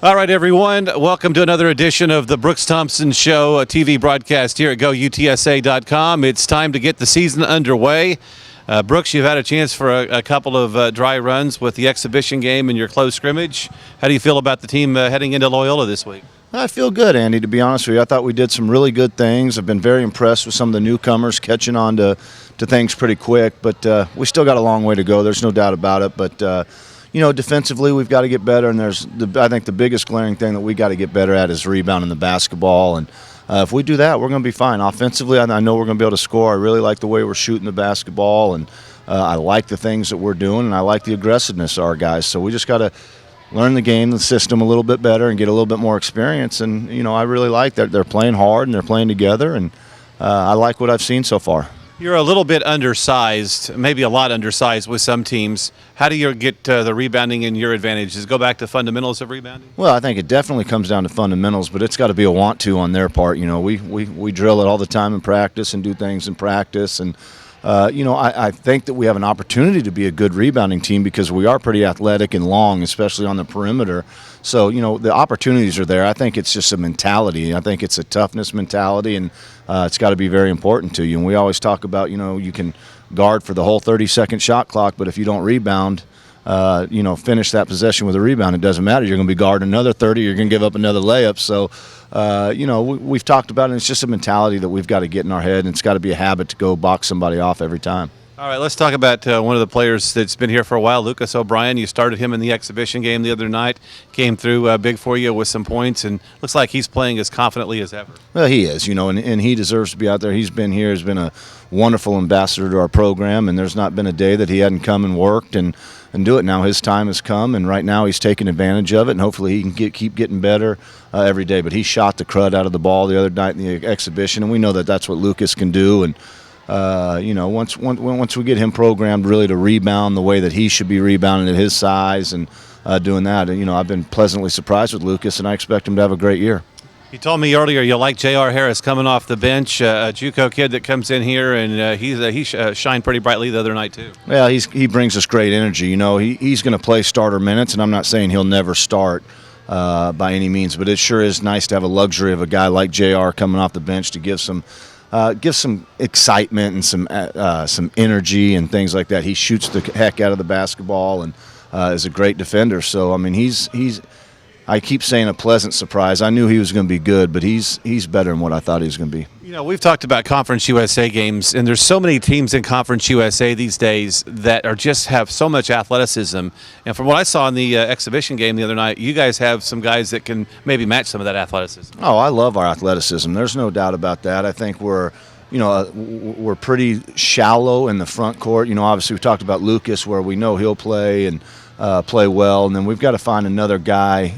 All right, everyone. Welcome to another edition of the Brooks Thompson Show, a TV broadcast here at GoUTSA.com. It's time to get the season underway. Brooks, you've had a chance for a couple of dry runs with the exhibition game and your close scrimmage. How do you feel about the team heading into Loyola this week? I feel good, Andy, to be honest with you. I thought we did some really good things. I've been very impressed with some of the newcomers catching on to things pretty quick, but we still got a long way to go. There's no doubt about it, but defensively we've got to get better, and I think the biggest glaring thing that we got to get better at is rebounding the basketball, and if we do that, we're going to be fine. Offensively, I know we're going to be able to score. I really like the way we're shooting the basketball, and I like the things that we're doing, and I like the aggressiveness of our guys. So we just got to learn the game, the system a little bit better, and get a little bit more experience. And I really like that they're playing hard and they're playing together, and I like what I've seen so far. You're a little bit undersized, maybe a lot undersized with some teams. How do you get the rebounding in your advantage? Does it go back to fundamentals of rebounding? Well, I think it definitely comes down to fundamentals, but it's got to be a want to on their part. We drill it all the time in practice and do things in practice, and I think that we have an opportunity to be a good rebounding team because we are pretty athletic and long, especially on the perimeter. So, the opportunities are there. I think it's just a mentality. I think it's a toughness mentality, and it's got to be very important to you. And we always talk about, you can guard for the whole 30-second shot clock, but if you don't rebound, finish that possession with a rebound, it doesn't matter. You're going to be guarding another 30. You're going to give up another layup. So, we've talked about it. And it's just a mentality that we've got to get in our head, and it's got to be a habit to go box somebody off every time. All right, let's talk about one of the players that's been here for a while, Lucas O'Brien. You started him in the exhibition game the other night, came through big for you with some points, and looks like he's playing as confidently as ever. Well, he is, and he deserves to be out there. He's been here, has been a wonderful ambassador to our program, and there's not been a day that he hadn't come and worked and do it. Now his time has come, and right now he's taking advantage of it, and hopefully he can keep getting better every day. But he shot the crud out of the ball the other night in the exhibition, and we know that that's what Lucas can do. And once we get him programmed really to rebound the way that he should be rebounding at his size and doing that, I've been pleasantly surprised with Lucas, and I expect him to have a great year. You told me earlier you like J.R. Harris coming off the bench, a JUCO kid that comes in here, and he shined pretty brightly the other night too. Yeah, he brings us great energy. He's going to play starter minutes, and I'm not saying he'll never start by any means, but it sure is nice to have a luxury of a guy like J.R. coming off the bench to give some excitement and some energy and things like that. He shoots the heck out of the basketball and is a great defender. So he's I keep saying a pleasant surprise. I knew he was going to be good, but he's better than what I thought he was going to be. We've talked about Conference USA games, and there's so many teams in Conference USA these days that have so much athleticism. And from what I saw in the exhibition game the other night, you guys have some guys that can maybe match some of that athleticism. Oh, I love our athleticism. There's no doubt about that. I think we're pretty shallow in the front court. Obviously we talked about Lucas, where we know he'll play and play well, and then we've got to find another guy,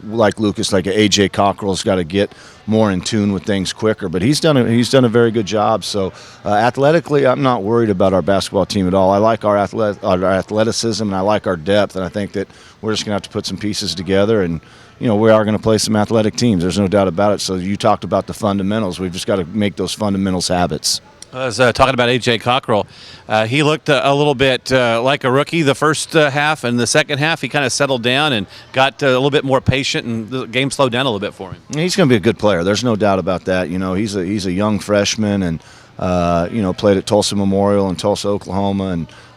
like Lucas, like A.J. Cockrell's got to get more in tune with things quicker. But he's done a very good job. So athletically, I'm not worried about our basketball team at all. I like our athleticism, and I like our depth, and I think that we're just going to have to put some pieces together, and we are going to play some athletic teams. There's no doubt about it. So you talked about the fundamentals. We've just got to make those fundamentals habits. I was talking about A.J. Cockrell. He looked a little bit like a rookie the first half, and the second half he kind of settled down and got a little bit more patient, and the game slowed down a little bit for him. He's going to be a good player. There's no doubt about that. He's a young freshman, and played at Tulsa Memorial in Tulsa, Oklahoma,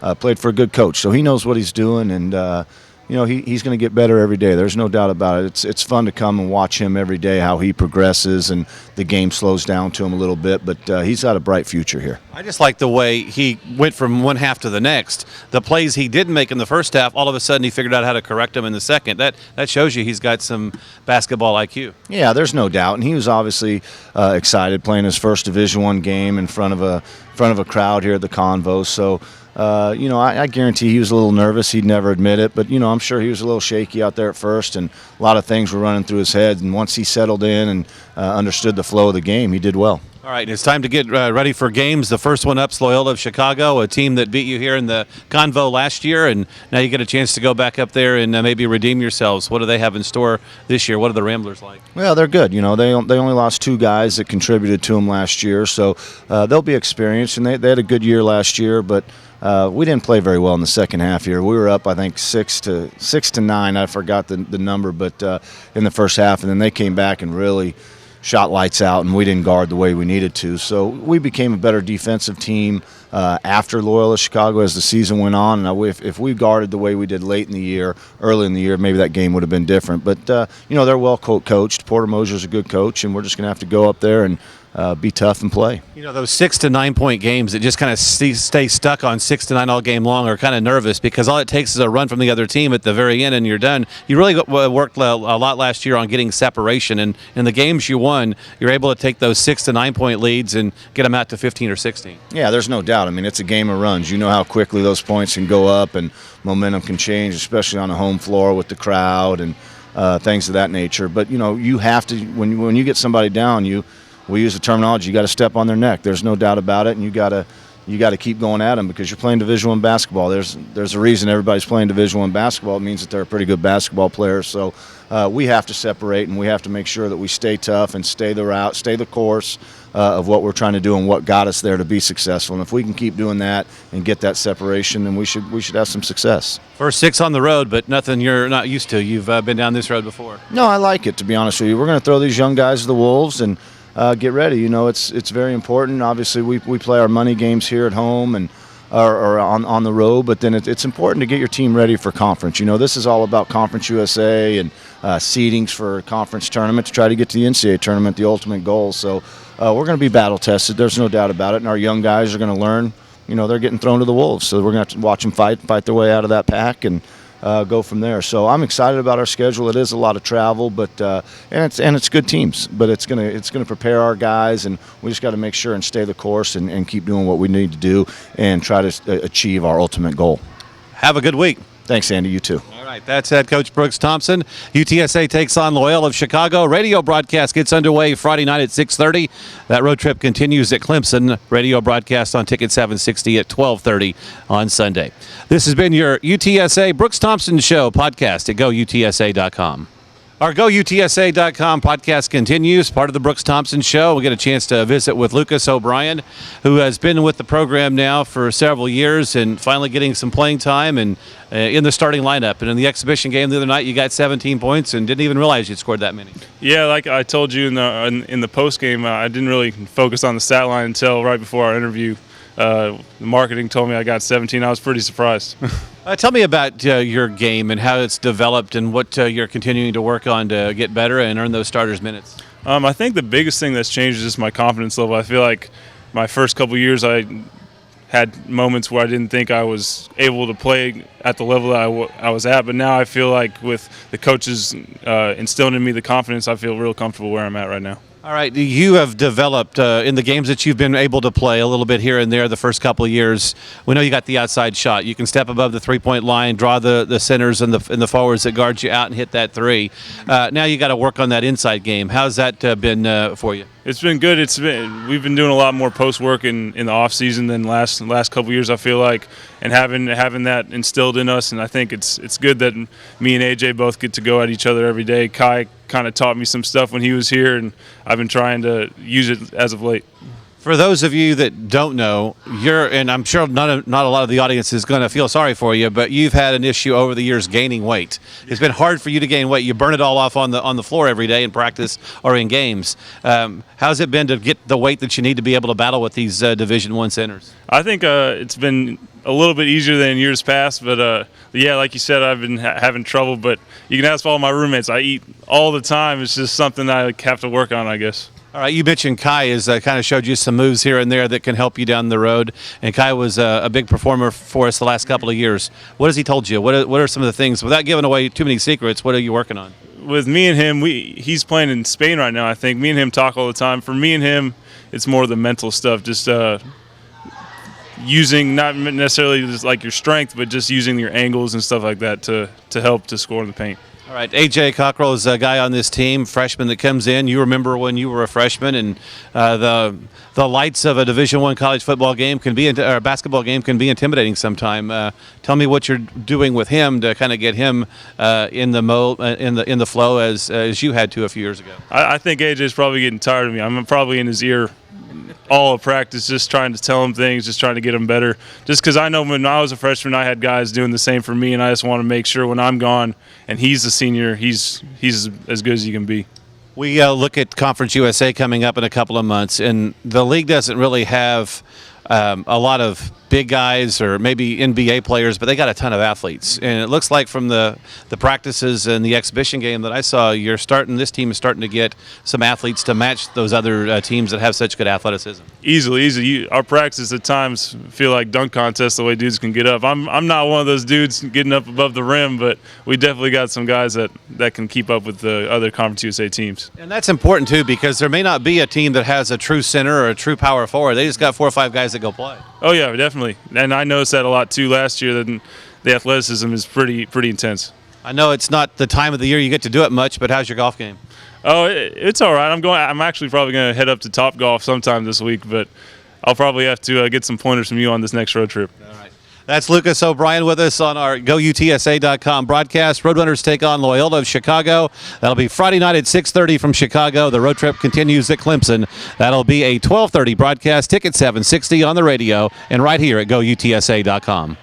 and played for a good coach. So he knows what he's doing, and he's going to get better every day. There's no doubt about it. It's fun to come and watch him every day, how he progresses, and the game slows down to him a little bit, but he's got a bright future here. I just like the way he went from one half to the next. The plays he didn't make in the first half, all of a sudden he figured out how to correct them in the second. That shows you he's got some basketball IQ. Yeah, there's no doubt, and he was obviously excited playing his first Division I game in front of a crowd here at the Convo. So I guarantee he was a little nervous. He'd never admit it, but I'm sure he was a little shaky out there at first, and a lot of things were running through his head. And once he settled in and understood the flow of the game, he did well. All right, it's time to get ready for games. The first one up's Loyola of Chicago, a team that beat you here in the Convo last year, and now you get a chance to go back up there and maybe redeem yourselves. What do they have in store this year? What are the Ramblers like? Well, they're good. They only lost two guys that contributed to them last year, so they'll be experienced, and they had a good year last year, but we didn't play very well in the second half here. We were up, I think, 6-9. I forgot the number, but in the first half, and then they came back and really shot lights out, and we didn't guard the way we needed to. So we became a better defensive team after Loyola Chicago as the season went on. And if we guarded the way we did late in the year, early in the year, maybe that game would have been different. But, they're well coached. Porter Mosier's a good coach, and we're just going to have to go up there and be tough and play. Those 6 to 9 point games that just kind of stay stuck on 6 to 9 all game long are kind of nervous, because all it takes is a run from the other team at the very end and you're done. You really worked a lot last year on getting separation, and in the games you won, you're able to take those 6 to 9 point leads and get them out to 15 or 16. Yeah, there's no doubt. I mean, it's a game of runs. You know how quickly those points can go up and momentum can change, especially on a home floor with the crowd and things of that nature. But, you have to, when you get somebody down, we use the terminology, you got to step on their neck. There's no doubt about it, and you got to keep going at them, because you're playing Division I basketball. There's a reason everybody's playing Division I basketball. It means that they're a pretty good basketball player. So we have to separate, and we have to make sure that we stay tough and stay the route, stay the course of what we're trying to do and what got us there to be successful. And if we can keep doing that and get that separation, then we should have some success. First 6 on the road, but nothing you're not used to. You've been down this road before. No, I like it, to be honest with you. We're going to throw these young guys to the wolves and get ready. It's very important. Obviously, we play our money games here at home and or on the road, but then it's important to get your team ready for conference. This is all about Conference USA and seedings for a conference tournament to try to get to the NCAA tournament, the ultimate goal. So we're going to be battle tested. There's no doubt about it, and our young guys are going to learn. They're getting thrown to the wolves, so we're going to have to watch them fight their way out of that pack and go from there. So I'm excited about our schedule. It is a lot of travel, but and it's good teams. But it's gonna prepare our guys, and we just got to make sure and stay the course and keep doing what we need to do and try to achieve our ultimate goal. Have a good week. Thanks, Andy. You too. All right, that's head coach Brooks Thompson. UTSA takes on Loyola of Chicago. Radio broadcast gets underway Friday night at 6:30. That road trip continues at Clemson. Radio broadcast on Ticket 760 at 12:30 on Sunday. This has been your UTSA Brooks Thompson Show podcast at GoUTSA.com. Our GoUTSA.com podcast continues, part of the Brooks Thompson Show. We get a chance to visit with Lucas O'Brien, who has been with the program now for several years and finally getting some playing time and in the starting lineup. And in the exhibition game the other night, you got 17 points and didn't even realize you'd scored that many. Yeah, like I told you in the post game, I didn't really focus on the stat line until right before our interview. The marketing told me I got 17. I was pretty surprised. Tell me about your game and how it's developed and what you're continuing to work on to get better and earn those starters minutes. I think the biggest thing that's changed is just my confidence level. I feel like my first couple years I had moments where I didn't think I was able to play at the level that I was at, but now I feel like with the coaches instilling in me the confidence, I feel real comfortable where I'm at right now. All right, you have developed in the games that you've been able to play a little bit here and there the first couple of years. We know you got the outside shot. You can step above the three-point line, draw the centers and the forwards that guard you out and hit that three. Now you got to work on that inside game. How's that been for you? It's been good. We've been doing a lot more post work in the off season than last couple of years, I feel like, and having that instilled in us. And I think it's good that me and AJ both get to go at each other every day. Kai kind of taught me some stuff when he was here, and I've been trying to use it as of late. For those of you that don't know, and I'm sure not a lot of the audience is going to feel sorry for you, but you've had an issue over the years gaining weight. It's been hard for you to gain weight. You burn it all off on the floor every day in practice or in games. How's it been to get the weight that you need to be able to battle with these Division I centers? I think it's been a little bit easier than in years past, but yeah, like you said, I've been having trouble. But you can ask all my roommates. I eat all the time. It's just something I have to work on, I guess. All right, you mentioned Kai has kind of showed you some moves here and there that can help you down the road, and Kai was a big performer for us the last couple of years. What has he told you? What are some of the things, without giving away too many secrets, what are you working on? With me and him, he's playing in Spain right now, I think. Me and him talk all the time. For me and him, it's more the mental stuff, just using not necessarily just like your strength, but just using your angles and stuff like that to help to score in the paint. All right, A.J. Cockrell is a guy on this team, freshman that comes in. You remember when you were a freshman, and the lights of a Division I college football game or basketball game can be intimidating sometime. Tell me what you're doing with him to kind of get him in the flow as you had to a few years ago. I think A.J. is probably getting tired of me. I'm probably in his ear all of practice, just trying to tell them things, just trying to get them better. Just because I know when I was a freshman, I had guys doing the same for me, and I just want to make sure when I'm gone and he's a senior, he's as good as he can be. We look at Conference USA coming up in a couple of months, and the league doesn't really have a lot of big guys or maybe NBA players, but they got a ton of athletes. And it looks like from the practices and the exhibition game that I saw, this team is starting to get some athletes to match those other teams that have such good athleticism. Easily. Our practice at times feel like dunk contests the way dudes can get up. I'm not one of those dudes getting up above the rim, but we definitely got some guys that can keep up with the other Conference USA teams. And that's important too, because there may not be a team that has a true center or a true power forward. They just got 4 or 5 guys that go play. Oh yeah, definitely. And I noticed that a lot too last year. That the athleticism is pretty intense. I know it's not the time of the year you get to do it much, but how's your golf game? Oh, it's all right. I'm actually probably going to head up to Top Golf sometime this week, but I'll probably have to get some pointers from you on this next road trip. All right. That's Lucas O'Brien with us on our GoUTSA.com broadcast. Roadrunners take on Loyola of Chicago. That'll be Friday night at 6:30 from Chicago. The road trip continues at Clemson. That'll be a 12:30 broadcast. Ticket $7.60 on the radio and right here at GoUTSA.com.